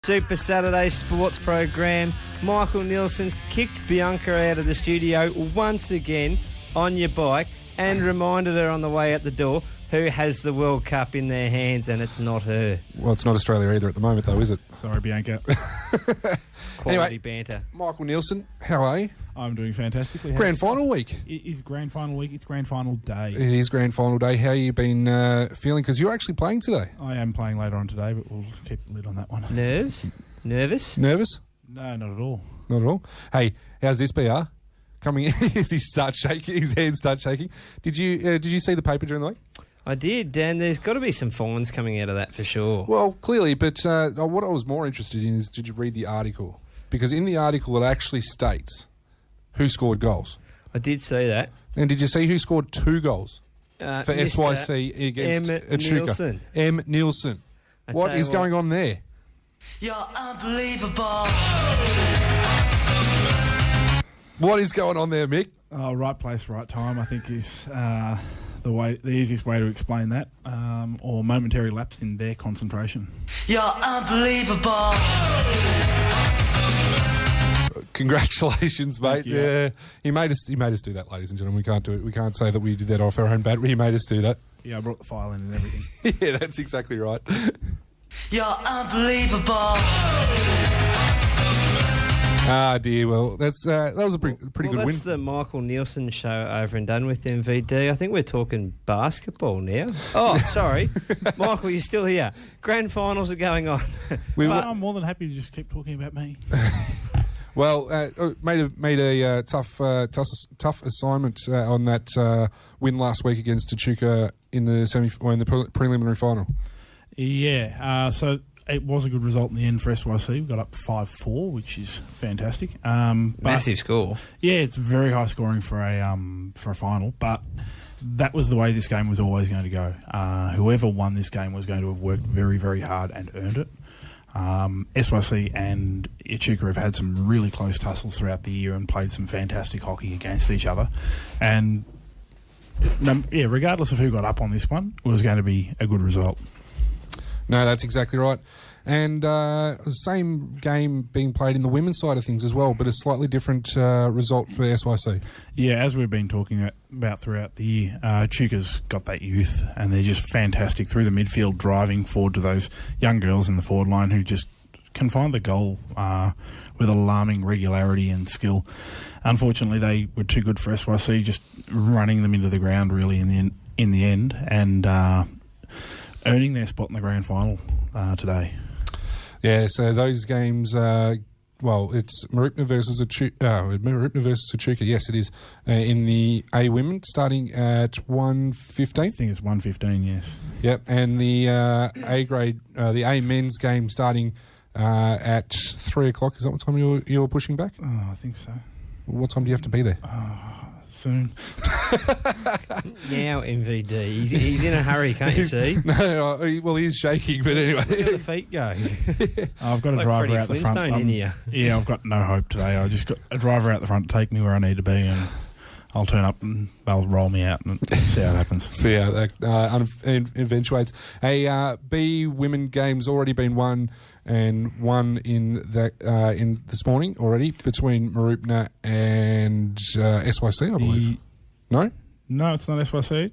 Super Saturday sports program. Michael Nielsen's kicked Bianca out of the studio once again on your bike and reminded her on the way out the door who has the World Cup in their hands, and it's not her. Well, it's not Australia either at the moment, though, is it? Sorry, Bianca. Quality banter. Michael Nielsen, how are you? I'm doing fantastically. Grand final week. It is grand final week. It's grand final day. It is grand final day. How you been feeling? Because you're actually playing today. I am playing later on today, but we'll keep the lid on that one. Nerves? Nervous? Nervous? No, not at all. Not at all. Hey, how's this BR? Coming in as he starts shaking, his hands start shaking. Did you see the paper during the week? I did, Dan. There's got to be some fines coming out of that for sure. Well, clearly, but what I was more interested in is, did you read the article? Because in the article, it actually states who scored goals. I did see that. And did you see who scored 2 goals for Mr. SYC against Echuca? Nielsen. M. Nielsen. What is going on there? You're unbelievable. What is going on there, Mick? Right place, right time, I think is the easiest way to explain that, or momentary lapse in their concentration. You're unbelievable. Congratulations, mate. Yeah, he made us do that, ladies and gentlemen. We can't do it. We can't say that we did that off our own bat. He made us do that. Yeah, I brought the file in and everything. Yeah, that's exactly right. You're unbelievable. Ah, dear. Well, that was a pretty good win. That's the Michael Nielsen show over and done with MVD. I think we're talking basketball now. Oh, sorry. Michael, you're still here. Grand finals are going on. I'm more than happy to just keep talking about me. Well, made a tough assignment on that win last week against Echuca in the preliminary final. Yeah, so it was a good result in the end for SYC. We got up 5-4, which is fantastic. Massive score. Yeah, it's very high scoring for a final, but that was the way this game was always going to go. Whoever won this game was going to have worked very, very hard and earned it. SYC and Echuca have had some really close tussles throughout the year and played some fantastic hockey against each other. And regardless of who got up on this one, it was going to be a good result. No, that's exactly right. And same game being played in the women's side of things as well, but a slightly different result for SYC. Yeah, as we've been talking about throughout the year, Echuca's got that youth, and they're just fantastic through the midfield, driving forward to those young girls in the forward line who just can find the goal with alarming regularity and skill. Unfortunately, they were too good for SYC, just running them into the ground really in the end, and earning their spot in the grand final today. Yeah, so those games, it's Marupna versus Echuca. Yes, it is. In the A women, starting at 1:15. I think it's 1:15, yes. Yep, and the A grade, the A men's game starting at 3 o'clock. Is that what time you're pushing back? Oh, I think so. What time do you have to be there? Soon. Now MVD. He's in a hurry, can't you see? No, well, he is shaking, but anyway. Where do the feet go? I've got a driver out the front. In here. Yeah, I've got no hope today. I just got a driver out the front to take me where I need to be, and I'll turn up and they'll roll me out and see how it happens. See how that eventuates. A B women game's already been won, and one in this morning already between Marupna and SYC, I believe. No, it's not SYC.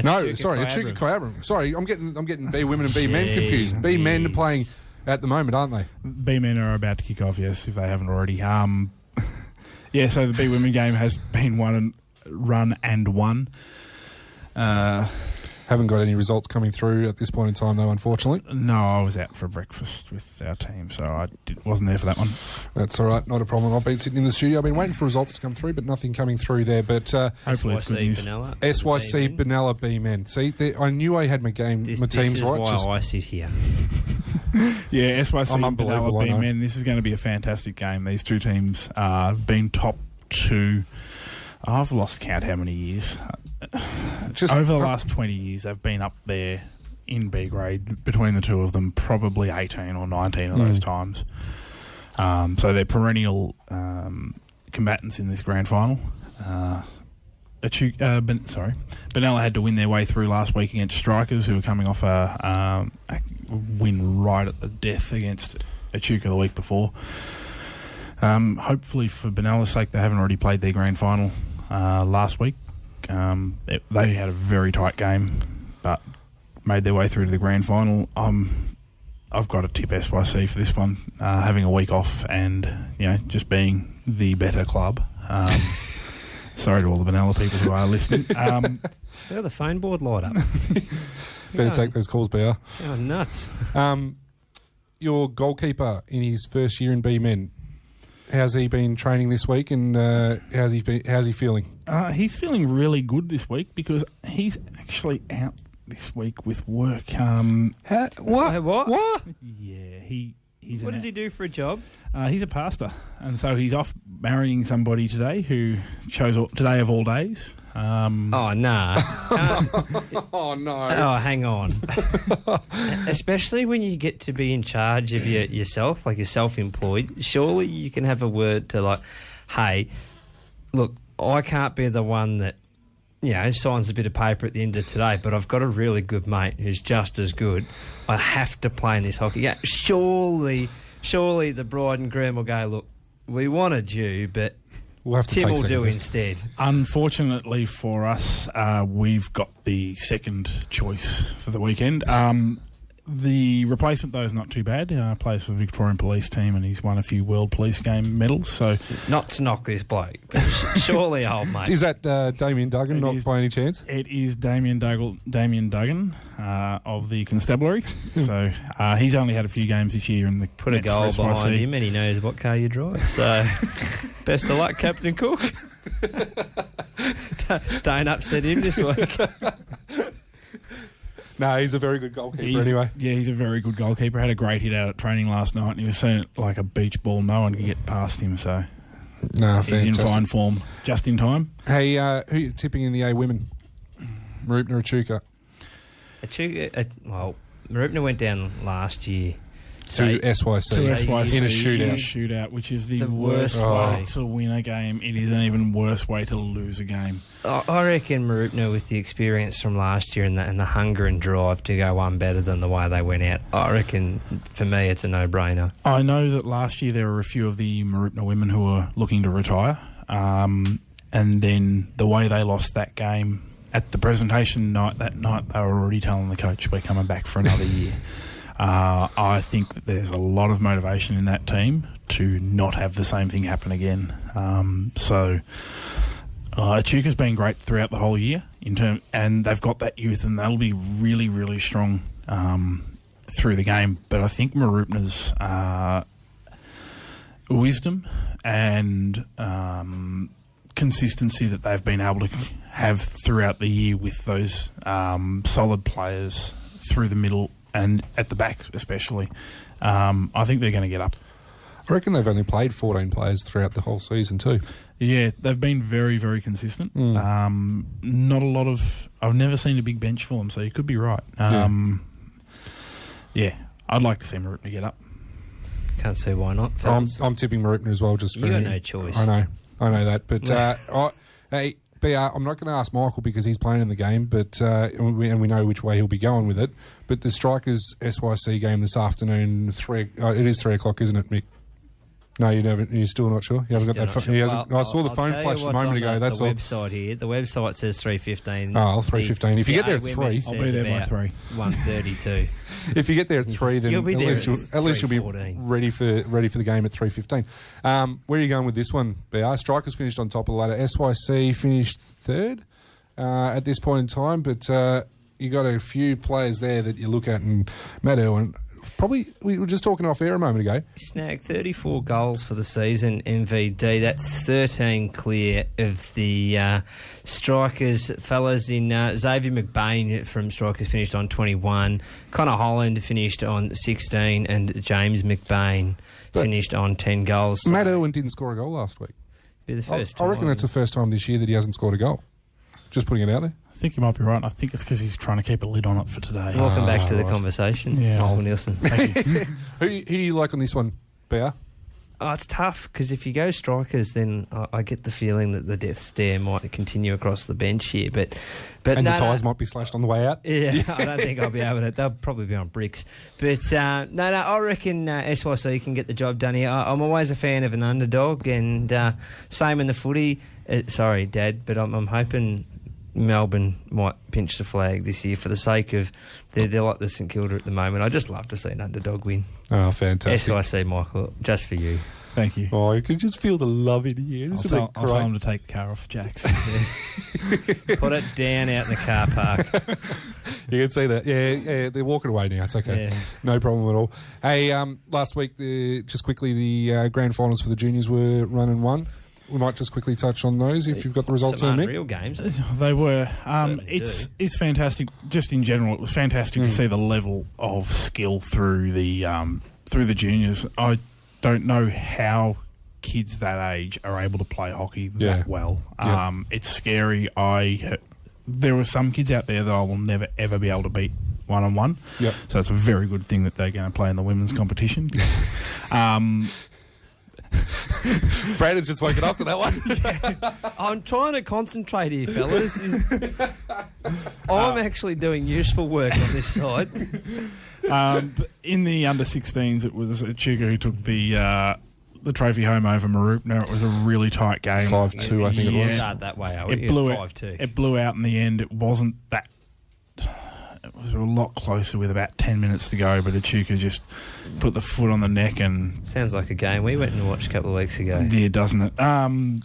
No, sorry, Echuca Kyabram. Sorry, I'm getting B women and B men confused. B men are playing at the moment, aren't they? B men are about to kick off, yes, if they haven't already. Yeah, so the B women game has been run and won. Haven't got any results coming through at this point in time, though, unfortunately. No, I was out for breakfast with our team, so I wasn't there for that one. That's all right, not a problem. I've been sitting in the studio. I've been waiting for results to come through, but nothing coming through there. But hopefully it's good news. SYC Benalla B men. See, I knew I had my teams right. This is why I sit here. Yeah, SYC Benalla B men. This is going to be a fantastic game. These two teams been top two. I've lost count how many years. Just over the last 20 years, they've been up there in B grade between the two of them, probably 18 or 19 of those times. So they're perennial combatants in this grand final. Benalla had to win their way through last week against Strikers, who were coming off a win right at the death against Echuca the week before. Hopefully, for Benalla's sake, they haven't already played their grand final last week. They had a very tight game, but made their way through to the grand final. I've got to tip SYC for this one, having a week off and just being the better club. Sorry to all the Benalla people who are listening. Look at the phone board light up. Better take those calls, BR. Oh, nuts. Your goalkeeper in his first year in B Men, how's he been training this week, and how's he feeling? He's feeling really good this week because he's actually out this week with work. What? Yeah, he's. What does he do for a job? He's a pastor, and so he's off marrying somebody today who chose today of all days. Oh, nah. Oh, no. Oh, hang on. Especially when you get to be in charge of yourself, like you're self-employed, surely you can have a word to like, hey, look, I can't be the one that, signs a bit of paper at the end of today, but I've got a really good mate who's just as good. I have to play in this hockey game. Surely the bride and groom will go, look, we wanted you, but we'll have to Tim take will do best. instead. Unfortunately for us, we've got the second choice for the weekend. The replacement, though, is not too bad. Plays for the Victorian Police team, and he's won a few World Police Game medals. So, not to knock this bloke, but surely, old mate. Is that Damien Duggan, by any chance? It is Damien Duggan of the Constabulary. So he's only had a few games this year, and put a goal behind him, and he knows what car you drive. So, best of luck, Captain Cook. Don't upset him this week. No, he's a very good goalkeeper anyway. Yeah, he's a very good goalkeeper. Had a great hit out at training last night, and he was seeing it like a beach ball. No one could get past him, so he's in fine form. Just in time. Hey, who are you tipping in the A women? Marupna Echuca? Well, Marupna went down last year. To SYC. In a shootout. Which is the worst way to win a game. It is an even worse way to lose a game. I reckon Marupna, with the experience from last year and the hunger and drive to go one better than the way they went out, I reckon, for me, it's a no-brainer. I know that last year there were a few of the Marupna women who were looking to retire, and then the way they lost that game at the presentation night, that night they were already telling the coach, we're coming back for another year. I think that there's a lot of motivation in that team to not have the same thing happen again. Echuca's been great throughout the whole year, and they've got that youth, and they'll be really, really strong through the game. But I think Marupna's wisdom and consistency that they've been able to have throughout the year with those solid players through the middle and at the back especially, I think they're going to get up. I reckon they've only played 14 players throughout the whole season too. Yeah, they've been very, very consistent. Not a lot of... I've never seen a big bench for them, so you could be right. Yeah, I'd like to see Marupna get up. Can't see why not. I'm tipping Marupna as well. Just for you got no choice. I know that. But hey, BR, I'm not going to ask Michael because he's playing in the game, but and we know which way he'll be going with it. But the Strikers SYC game this afternoon, it is 3 o'clock, isn't it, Mick? No, you're still not sure? You haven't got that. I saw the phone flash a moment ago. That's all. Website here. The website says 3:15. Oh, 3:15. If you get there at 3, I'll be there by 3. 1:32. If you get there at 3, then at least you'll be ready for the game at 3:15. Where are you going with this one, BR? Strikers finished on top of the ladder. SYC finished third at this point in time, but you got a few players there that you look at, and Matt Irwin. Probably, we were just talking off air a moment ago. He snagged 34 goals for the season, MVD. That's 13 clear of the Strikers fellas. In Xavier McBain from Strikers finished on 21. Connor Holland finished on 16, and James McBain finished on 10 goals. So Matt Irwin didn't score a goal last week. Be the first time. I reckon that's the first time this year that he hasn't scored a goal. Just putting it out there. I think you might be right. I think it's because he's trying to keep a lid on it for today. Welcome back to the conversation, Michael Nielsen. Thank you. Who do you like on this one, Bear? Oh, it's tough because if you go strikers, then I get the feeling that the death stare might continue across the bench here. But and the tyres might be slashed on the way out. Yeah, I don't think I'll be able to. They'll probably be on bricks. But I reckon SYC can get the job done here. I'm always a fan of an underdog, and same in the footy. Sorry, Dad, but I'm hoping Melbourne might pinch the flag this year for the sake of they're like the St Kilda at the moment. I just love to see an underdog win. Oh, fantastic. SYC, Michael, just for you. Thank you. Oh, you can just feel the love in here. I'll tell him to take the car off Jack's. Put it down out in the car park. You can see that. Yeah, they're walking away now. It's okay. Yeah. No problem at all. Hey, last week, just quickly, the grand finals for the juniors were run and won. We might just quickly touch on those if you've got the results Some on unreal games. They were. Certainly It's fantastic. Just in general, it was fantastic to see the level of skill through the juniors. I don't know how kids that age are able to play hockey that well. It's scary. There were some kids out there that I will never ever be able to beat one-on-one. Yep. So it's a very good thing that they're going to play in the women's competition. Brandon's just woken up to that one. I'm trying to concentrate here, fellas. I'm actually doing useful work on this side. But in the under-16s, it was Chuka who took the trophy home over Marupna. It was a really tight game. 5-2, I think it was. Start that way, It blew out in the end. It wasn't that. It was a lot closer with about 10 minutes to go, but Echuca just put the foot on the neck and... Sounds like a game we went and watched a couple of weeks ago. Yeah, doesn't it?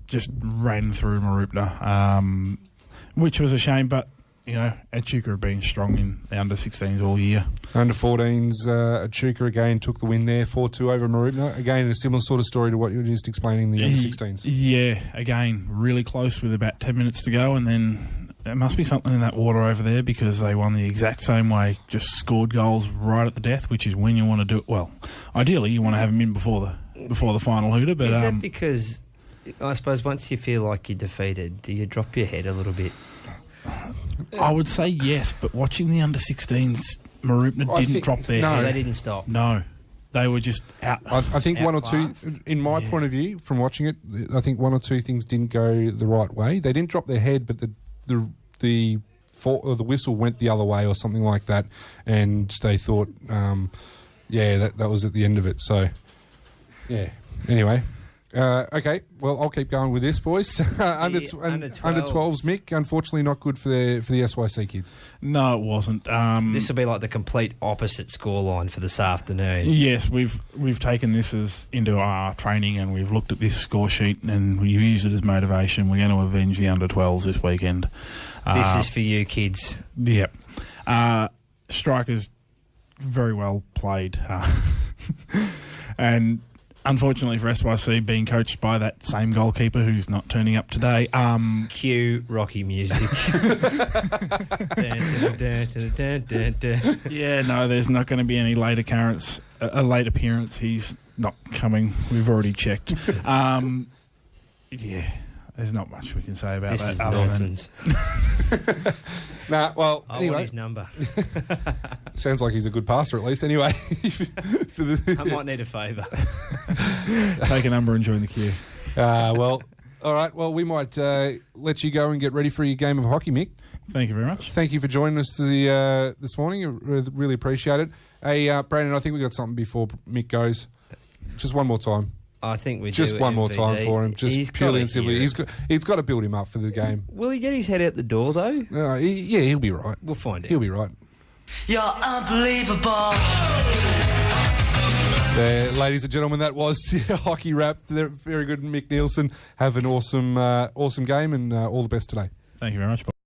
Just ran through Marupna, which was a shame, but, Echuca have been strong in the under-16s all year. Under-14s, Echuca again took the win there, 4-2 over Marupna. Again, a similar sort of story to what you were just explaining in the under-16s. Yeah, again, really close with about 10 minutes to go, and then... There must be something in that water over there because they won the exact same way, just scored goals right at the death, which is when you want to do it. Well, ideally you want to have them in before the final hooter. But is that because, I suppose, once you feel like you're defeated, do you drop your head a little bit? I would say yes, but watching the under-16s, Marupna didn't drop their head. No, they didn't stop. No. They were just out. I think one or two, in my point of view, from watching it, I think one or two things didn't go the right way. They didn't drop their head, but the whistle went the other way or something like that, and they thought, that was at the end of it. So, yeah. Anyway, okay. Well, I'll keep going with this, boys. Under 12s, Mick. Unfortunately, not good for the SYC kids. No, it wasn't. This will be like the complete opposite scoreline for this afternoon. Yes, we've taken this into our training, and we've looked at this score sheet, and we've used it as motivation. We're going to avenge the under 12s this weekend. This is for you kids. Yep. Strikers, very well played. And unfortunately for SYC, being coached by that same goalkeeper who's not turning up today. Cue Rocky music. Yeah, no, there's not going to be any late appearance. He's not coming. We've already checked. There's not much we can say about this that. Is nonsense. Anyway. I want his number. Sounds like he's a good pastor, at least. Anyway. I might need a favour. Take a number and join the queue. All right. Well, we might let you go and get ready for your game of hockey, Mick. Thank you very much. Thank you for joining us this morning. I really appreciate it. Hey, Brandon, I think we got something before Mick goes. Just one more time. I think we just do one more MVD. time for him, just purely and simply. He's got to build him up for the game. Will he get his head out the door though? He'll be right. We'll find out. He'll be right. You're unbelievable. Ladies and gentlemen, that was hockey wrap. Very good, Mick Nielsen. Have an awesome game and all the best today. Thank you very much, Bob.